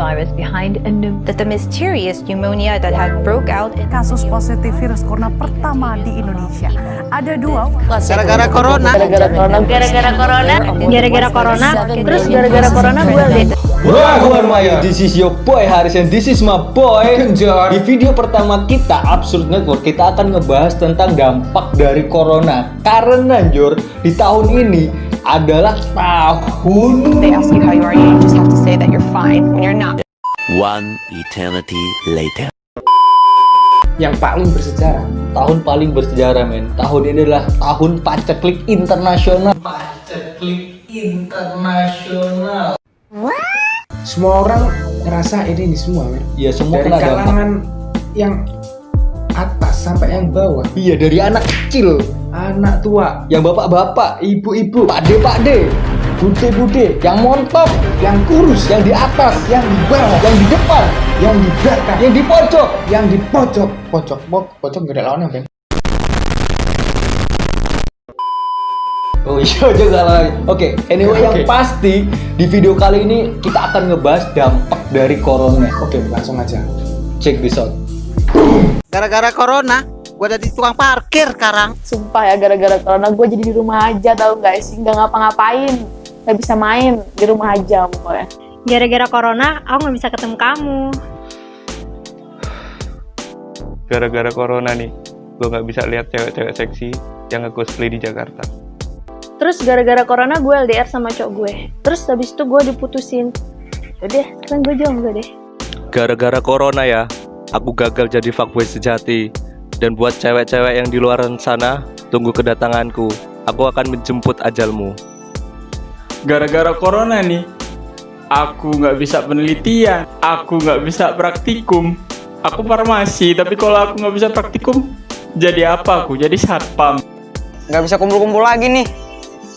virus behind a new that the mysterious pneumonia that had broke out in kasus positif virus corona pertama di Indonesia. Ada dua. Gara-gara corona. Terus gara-gara corona gue LDR. Wah, Maya. This is your boy Haris and this is my boy Genjar. Di video pertama kita Absurd Network, kita akan ngebahas tentang dampak dari corona. Karena Jor, di tahun ini adalah tahun They ask you how you are, you just have to say that you're fine when you're not. One eternity later. yang paling bersejarah. Tahun paling bersejarah, men. Tahun ini adalah tahun paceklik internasional. Paceklik internasional. Semua orang ngerasa ini semua, men. Iya, semua dari kena kalangan yang atas sampai yang bawah. Iya, dari anak kecil, anak tua, yang bapak-bapak, ibu-ibu, pakde-pakde, bude-bude, yang montok, yang kurus, yang di atas, yang di bawah, yang di depan, yang di belakang, yang di pojok, yang di pojok. Pojok gak ada lawannya, Ben. Oh iya juga lagi. Oke, anyway, yang pasti di video kali ini kita akan ngebahas dampak dari corona. Oke, langsung aja. Check this out. Gara-gara corona, gue jadi tukang parkir sekarang. Sumpah ya, gara-gara corona gue jadi di rumah aja, tau gak sih? Gak ngapa-ngapain, gak bisa main, di rumah aja pokoknya. Gara-gara corona, aku gak bisa ketemu kamu. Gara-gara corona nih, gue gak bisa lihat cewek-cewek seksi yang nge-cosplay di Jakarta. Terus gara-gara corona gue LDR sama cowok gue. Terus habis itu gue diputusin. Udah, sekarang gue jomblo deh. Gara-gara corona ya, aku gagal jadi fuckboy sejati. Dan buat cewek-cewek yang di luar sana, tunggu kedatanganku. Aku akan menjemput ajalmu. Gara-gara corona nih, aku nggak bisa penelitian, aku nggak bisa praktikum. Aku farmasi, tapi kalau aku nggak bisa praktikum, jadi apa aku? Jadi satpam. Nggak bisa kumpul-kumpul lagi nih.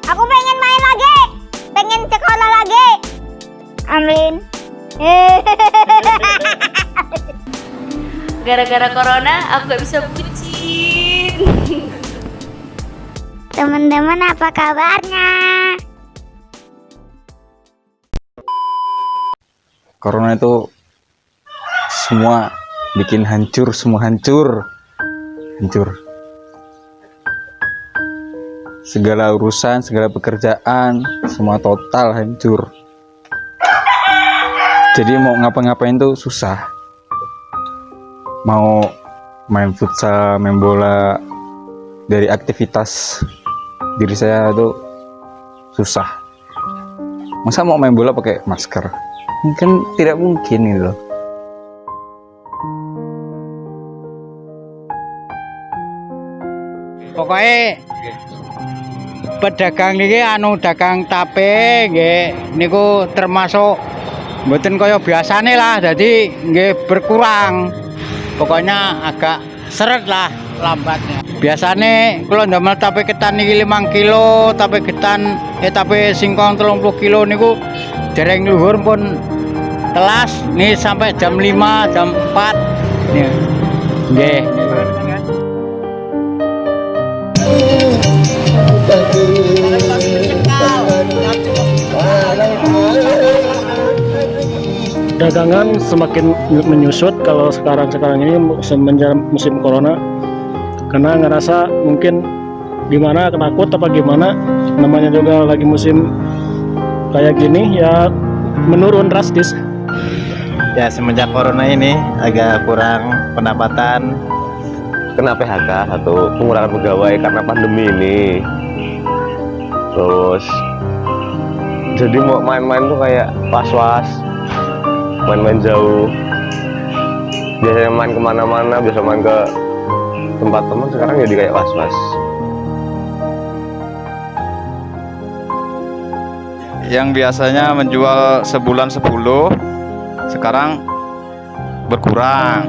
Aku pengen main lagi, pengen sekolah lagi. Amin. Gara-gara corona, aku gak bisa bucin. Teman-teman, apa kabarnya? Corona itu semua bikin hancur, semua hancur. Segala urusan, segala pekerjaan, semua total hancur. Jadi mau ngapa-ngapain tuh susah. Mau main futsal, main bola, dari aktivitas diri saya tuh susah. Masa mau main bola pakai masker? Mungkin tidak mungkin gitu loh. Pokoknya pedagang niki dagang tape nggih niku termasuk mboten kaya biasane lah, jadi nggih berkurang. Pokoknya agak seret lah lambatnya. Biasane kula ndamel tape ketan niki 5 kilo, tape ketan tape singkong 30 kilo niku dereng luhur pun telas nih sampai jam 5, jam 4. Nggih. Dagangan semakin menyusut kalau sekarang ini semenjak musim corona, karena ngerasa mungkin gimana, takut apa gimana, namanya juga lagi musim kayak gini ya, menurun drastis. Ya, semenjak corona ini agak kurang pendapatan, kena PHK atau pengurangan pegawai karena pandemi ini. Terus jadi mau main-main tuh kayak was-was, main-main jauh. Biasanya main kemana-mana, biasa main ke tempat teman, sekarang jadi kayak was-was. Yang biasanya menjual sebulan 10, sekarang berkurang.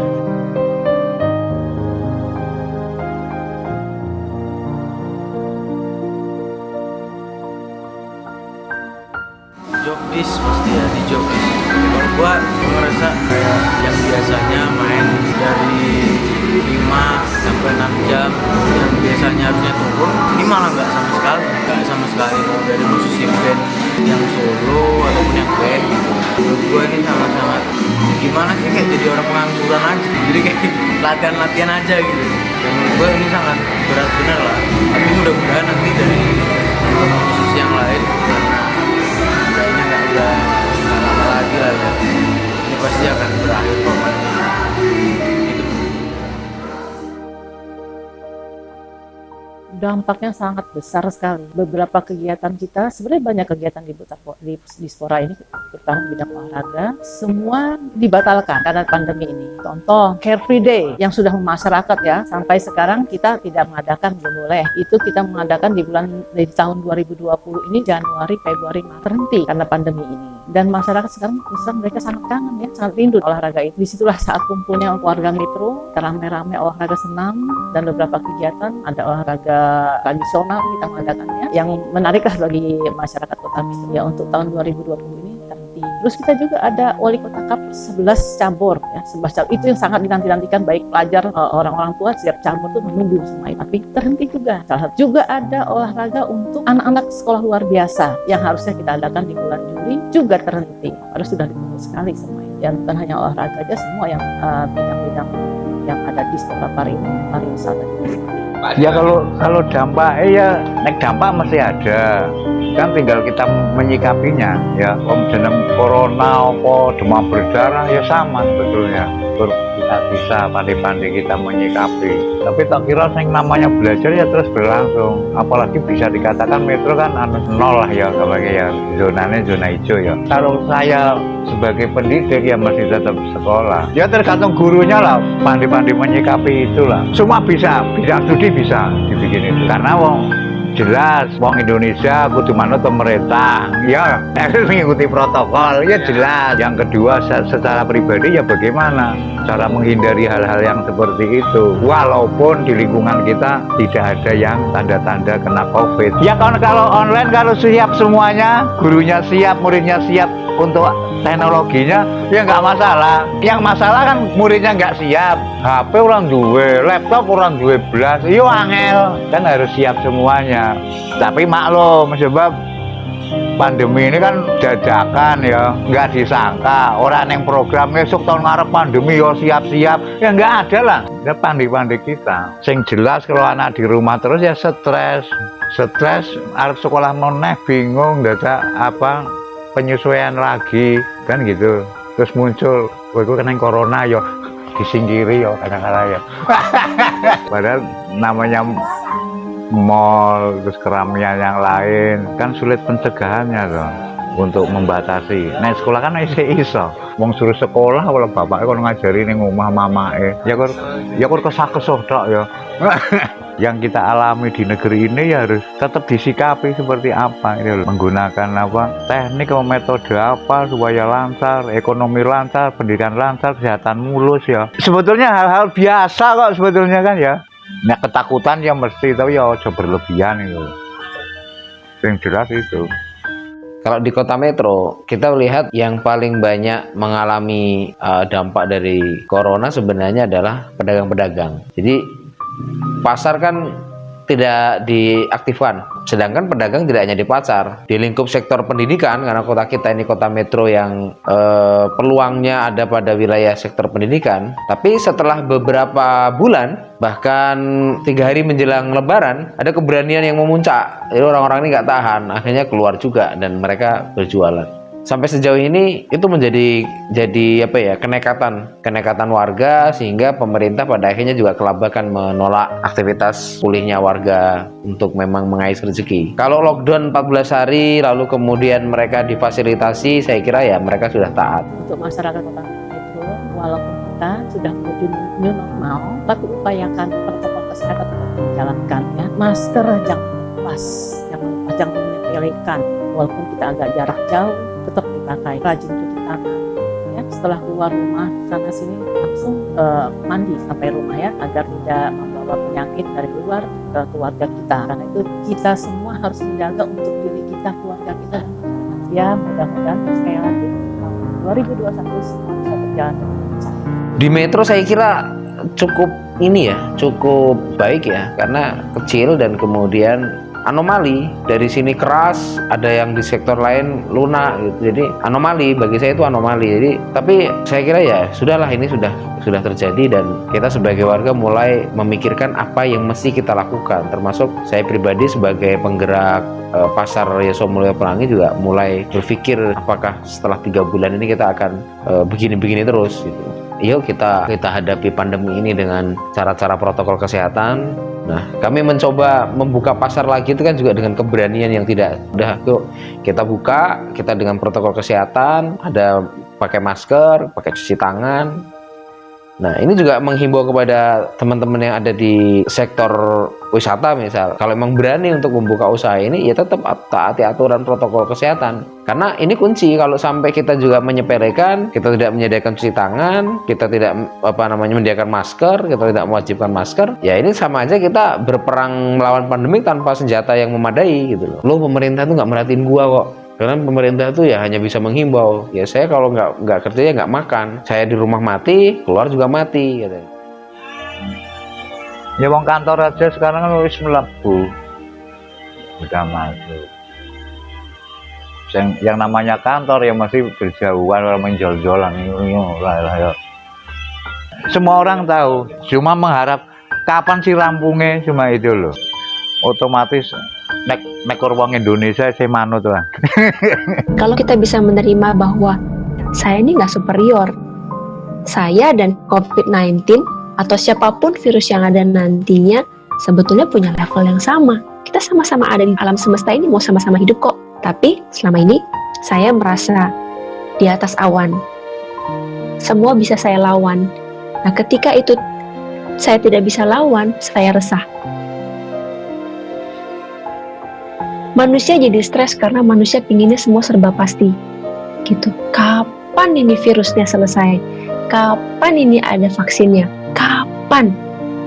Jobis pasti ya, di jobis. Kalau gua ngerasa kayak yang biasanya main dari 5 sampai 6 jam, yang biasanya harusnya turun, ini malah nggak sama sekali mau dari musisi band yang solo ataupun yang band gitu. Menurut gua ini sangat-sangat Jadi kayak latihan aja gitu. Dan menurut gue ini sangat berat bener lah. Tapi mudah-mudahan nanti dari sisi yang lain, karena kayaknya nggak lama lagi lah ya. Ini pasti akan berakhir kok. Dampaknya sangat besar sekali. Beberapa kegiatan kita, sebenarnya banyak kegiatan di Dispora ini, terutama bidang olahraga, semua dibatalkan karena pandemi ini. Contoh, Care Free Day yang sudah masyarakat ya, sampai sekarang kita tidak mengadakan, belum boleh. Itu kita mengadakan di tahun 2020 ini, Januari, Februari, Maret, terhenti karena pandemi ini. Dan masyarakat sekarang mereka sangat kangen ya, sangat rindu olahraga itu. Disitulah saat kumpulnya warga Metro, rame-rame olahraga senam dan beberapa kegiatan, ada olahraga tradisional kita mengadakannya yang menarik lah bagi masyarakat Kota Metro ya. Untuk tahun 2020 ini terhenti. Terus kita juga ada Wali Kota Cup 11 cabur ya, 11 cabur itu yang sangat dinanti-nantikan, baik pelajar, orang-orang tua, setiap cabur itu menunggu semua itu. Tapi terhenti juga. Juga ada olahraga untuk anak-anak sekolah luar biasa yang harusnya kita adakan di bulan Juli, juga terhenti. Harus sudah ditunggu sekali semua itu. Dan bukan hanya olahraga aja, semua yang bidang-bidang yang ada di sekolah pariwisata juga. Ya kalau dampak ya nek dampak masih ada, kan tinggal kita menyikapinya ya. Om jeneng corona apa demam berdarah ya sama sebetulnya. Kita bisa pandai-pandai kita menyikapi. Tapi tak kira yang namanya belajar ya terus berlangsung. Apalagi bisa dikatakan Metro kan nol lah ya, sebagai ya zonanya zona hijau ya. Kalau saya sebagai pendidik ya masih tetap sekolah. Ya tergantung gurunya lah, pandai-pandai menyikapi itulah. Semua bisa studi bisa dibikin itu. Karena jelas wong Indonesia kudu manut pemerintah ya, harus mengikuti protokol ya jelas. Yang kedua secara pribadi ya bagaimana cara menghindari hal-hal yang seperti itu, walaupun di lingkungan kita tidak ada yang tanda-tanda kena COVID ya. Kalau online, kalau siap semuanya, gurunya siap, muridnya siap untuk teknologinya ya nggak masalah. Yang masalah kan muridnya nggak siap, HP orang duwe, laptop orang duwe belas, yo angel kan, harus siap semuanya. Tapi maklum sebab pandemi ini kan dadakan ya, nggak disangka. Orang yang programnya esok tahun ngarep pandemi yo siap-siap ya nggak ada lah. Ya pandai-pandai kita. Sing jelas kalau anak di rumah terus ya stres arep sekolah meneh bingung, dadak apa penyesuaian lagi kan gitu. Terus muncul itu kena corona yo disingkiri yo kadang-kadang ya. Padahal namanya mall terus keramaian yang lain kan sulit pencegahannya loh untuk membatasi. Nah sekolah kan iso wong suruh sekolah kalau bapaknya kalau ngajari ning omah mamake ya kok kesah-kesah tok ya. Yang kita alami di negeri ini ya harus tetap disikapi seperti apa ini loh. Menggunakan apa teknik atau metode apa supaya lancar, ekonomi lancar, pendidikan lancar, kesehatan mulus ya. Sebetulnya hal-hal biasa kok sebetulnya kan ya. Nah ketakutan ya mesti, tapi ya ojo berlebihan itu. Yang jelas itu. Kalau di Kota Metro, kita lihat yang paling banyak mengalami dampak dari corona sebenarnya adalah pedagang-pedagang. Jadi pasar kan tidak diaktifkan, sedangkan pedagang tidak hanya di pasar. Di lingkup sektor pendidikan, karena kota kita ini kota metro yang peluangnya ada pada wilayah sektor pendidikan. Tapi setelah beberapa bulan, bahkan 3 hari menjelang lebaran, ada keberanian yang memuncak. Jadi orang-orang ini nggak tahan, akhirnya keluar juga dan mereka berjualan. Sampai sejauh ini itu menjadi apa ya, kenekatan warga, sehingga pemerintah pada akhirnya juga kelabakan menolak aktivitas pulihnya warga untuk memang mengais rezeki. Kalau lockdown 14 hari lalu kemudian mereka difasilitasi, saya kira ya mereka sudah taat. Untuk masyarakat Kota Metro, walaupun kita sudah menuju new normal, tapi upayakan protokol kesehatan tetap dijalankan ya. Masker jangan lepas, jangan menyepelekan, walaupun kita agak jarak jauh tetap dipakai, rajin cuci tangan ya, setelah keluar rumah sana sini langsung mandi sampai rumah ya, agar tidak membawa penyakit dari luar ke keluarga kita. Karena itu kita semua harus menjaga untuk diri kita, keluarga kita ya. Mudah-mudahan sekali lagi 2021 semua bisa berjalan dengan lancar. Di Metro saya kira cukup baik ya, karena kecil dan kemudian anomali, dari sini keras, ada yang di sektor lain lunak gitu. Jadi anomali, bagi saya itu anomali. Jadi tapi saya kira ya sudahlah, ini sudah terjadi dan kita sebagai warga mulai memikirkan apa yang mesti kita lakukan, termasuk saya pribadi sebagai penggerak pasar Yeso Mulyo Pelangi juga mulai berpikir apakah setelah 3 bulan ini kita akan begini-begini terus gitu. Yuk kita hadapi pandemi ini dengan cara-cara protokol kesehatan. Nah, kami mencoba membuka pasar lagi itu kan juga dengan keberanian yang tidak udah, yuk kita buka, kita dengan protokol kesehatan, ada pakai masker, pakai cuci tangan. Nah, ini juga menghimbau kepada teman-teman yang ada di sektor wisata misal, kalau memang berani untuk membuka usaha ini, ya tetap taati aturan protokol kesehatan. Karena ini kunci, kalau sampai kita juga menyepelekan, kita tidak menyediakan cuci tangan, kita tidak menyediakan masker, kita tidak mewajibkan masker, ya ini sama aja kita berperang melawan pandemi tanpa senjata yang memadai gitu loh. Loh, pemerintah tuh nggak merhatiin gua kok. Karena pemerintah itu ya hanya bisa menghimbau. Ya saya kalau nggak kerja ya nggak makan. Saya di rumah mati, keluar juga mati. Gitu. Ya wong kantor aja sekarang kan wis mlebu, udah masuk. Yang namanya kantor ya masih berjauhan, orang menjol-jolan. Semua orang tahu, cuma mengharap kapan sih rampungnya, cuma itu loh. Otomatis nek wong Indonesia saya manut lah. Kalau kita bisa menerima bahwa saya ini nggak superior, saya dan COVID-19 atau siapapun virus yang ada nantinya sebetulnya punya level yang sama. Kita sama-sama ada di alam semesta ini, mau sama-sama hidup kok. Tapi selama ini saya merasa di atas awan. Semua bisa saya lawan. Nah, ketika itu saya tidak bisa lawan, saya resah. Manusia jadi stres karena manusia pinginnya semua serba pasti gitu. Kapan ini virusnya selesai? Kapan ini ada vaksinnya? Kapan?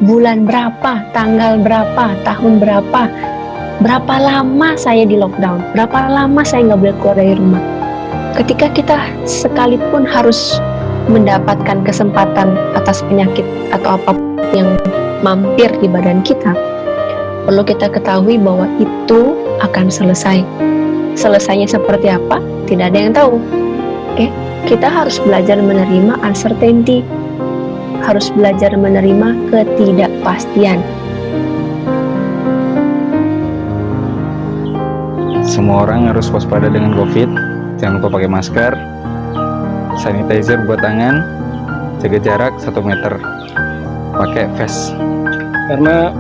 Bulan berapa? Tanggal berapa? Tahun berapa? Berapa lama saya di lockdown? Berapa lama saya nggak boleh keluar dari rumah? Ketika kita sekalipun harus mendapatkan kesempatan atas penyakit atau apapun yang mampir di badan kita, perlu kita ketahui bahwa itu akan selesai. Selesainya seperti apa? Tidak ada yang tahu. Oke, kita harus belajar menerima uncertainty, harus belajar menerima ketidakpastian. Semua orang harus waspada dengan COVID. Jangan lupa pakai masker, sanitizer buat tangan, jaga jarak 1 meter, pakai face. Karena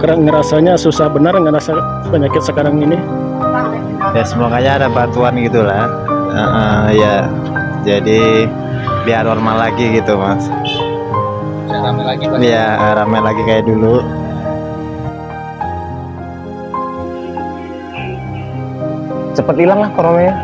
ngerasanya susah benar ngerasa penyakit sekarang ini. Ya semoga ada bantuan gitulah. Ya jadi biar normal lagi gitu mas. Rame lagi Pak. Iya rame lagi kayak dulu. Cepet hilang lah coronanya.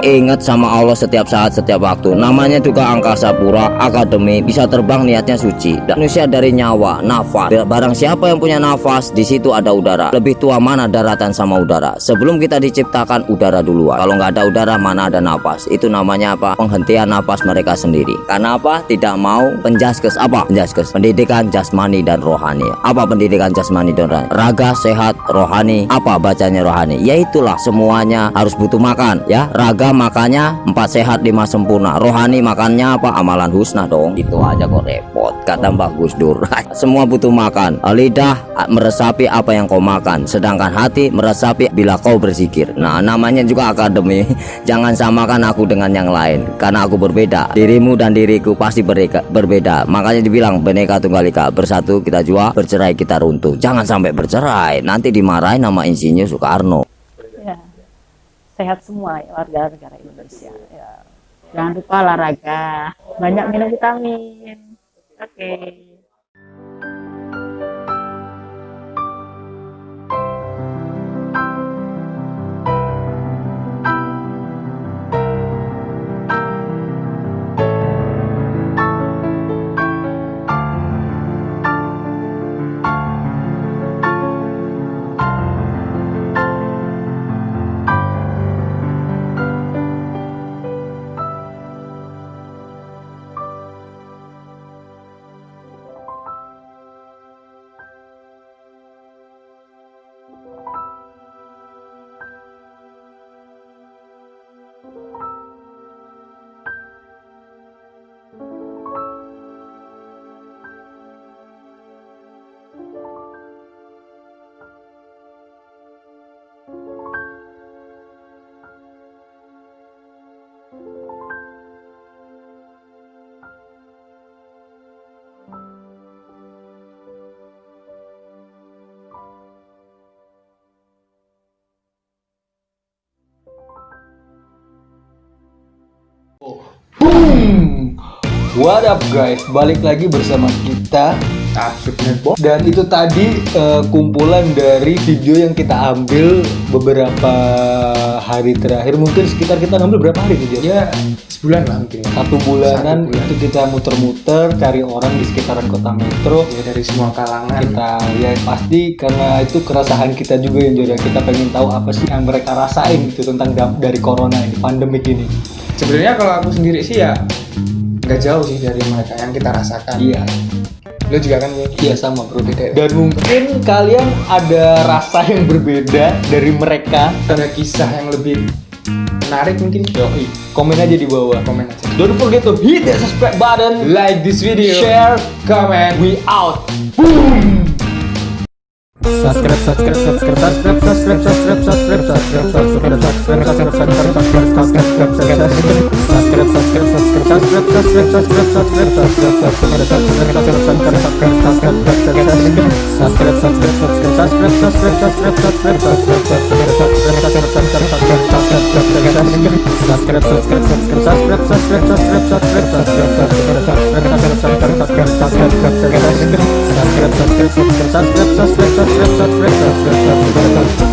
Ingat sama Allah setiap saat, setiap waktu. Namanya juga Angkasa Pura Akademi. Bisa terbang niatnya suci. Manusia dari nyawa, nafas. Barang siapa yang punya nafas, di situ ada udara. Lebih tua mana daratan sama udara? Sebelum kita diciptakan udara duluan. Kalau nggak ada udara, mana ada nafas? Itu namanya apa? Penghentian nafas mereka sendiri. Karena apa? Tidak mau penjaskes. Apa? Penjaskes. Pendidikan jasmani dan rohani. Apa pendidikan jasmani dan rohani? Raga sehat, rohani. Apa bacanya rohani? Yaitulah semuanya harus butuh makan. Ya, raga makanya 4 sehat 5 sempurna. Rohani makannya apa? Amalan husna dong. Itu aja kok repot, kata Mbah Gus Dur. Semua butuh makan. Lidah meresapi apa yang kau makan, sedangkan hati meresapi bila kau berzikir. Nah, namanya juga akademi. Jangan samakan aku dengan yang lain, karena aku berbeda. Dirimu dan diriku pasti berbeda. Makanya dibilang Bhinneka Tunggal Ika, bersatu kita jua, bercerai kita runtuh. Jangan sampai bercerai, nanti dimarahin sama Insinyur Soekarno. Sehat semua ya, warga negara Indonesia ya. Jangan lupa olahraga, banyak minum vitamin. Oke. Boom! What up guys, balik lagi bersama kita dan itu tadi kumpulan dari video yang kita ambil beberapa hari terakhir. Mungkin sekitar kita ngambil berapa hari tuh? Ya sebulan lah mungkin. 1 bulanan itu kita muter-muter cari orang di sekitaran kota Metro ya, dari semua kalangan. Kita ya pasti karena itu keresahan kita juga yang jadi kita pengen tahu apa sih yang mereka rasain gitu tentang dari corona ini, pandemik ini. Sebenarnya kalau aku sendiri sih ya nggak jauh sih dari mereka yang kita rasakan. Iya. Lo juga kan? Iya sama bro. Dan mungkin kalian ada rasa yang berbeda dari mereka. Ada kisah yang lebih menarik mungkin. Yoi. Komen aja di bawah. Komen aja. Don't forget to hit the subscribe button, like this video, share, comment. We out. Boom. Subscribe.